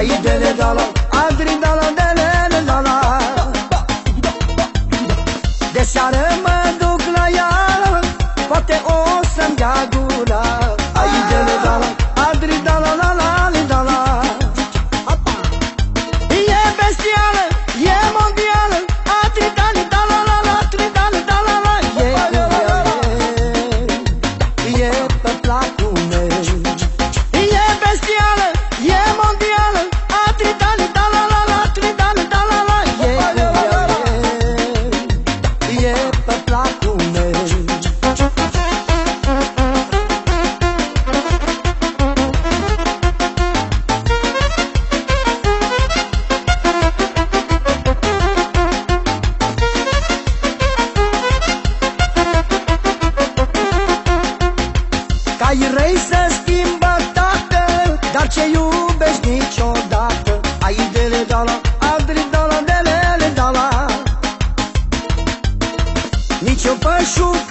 ai dele dala, adri dala, dele dala. De seară mă duc la ea, poate o să-mi dea gura. Ai dele dala, adri dala, la la li dala. E bestială, e mondială, adri dali dala, la la tri dali dala, la. E pe placul meu. E bestială, e mondială, adri dali dala, la la tri dali dala, la. E pe placul meu. Cai răi să schimbă, tată, dar ce iubești niciodată. Ai dele dala, adri dala, dele dala. Nici o pășură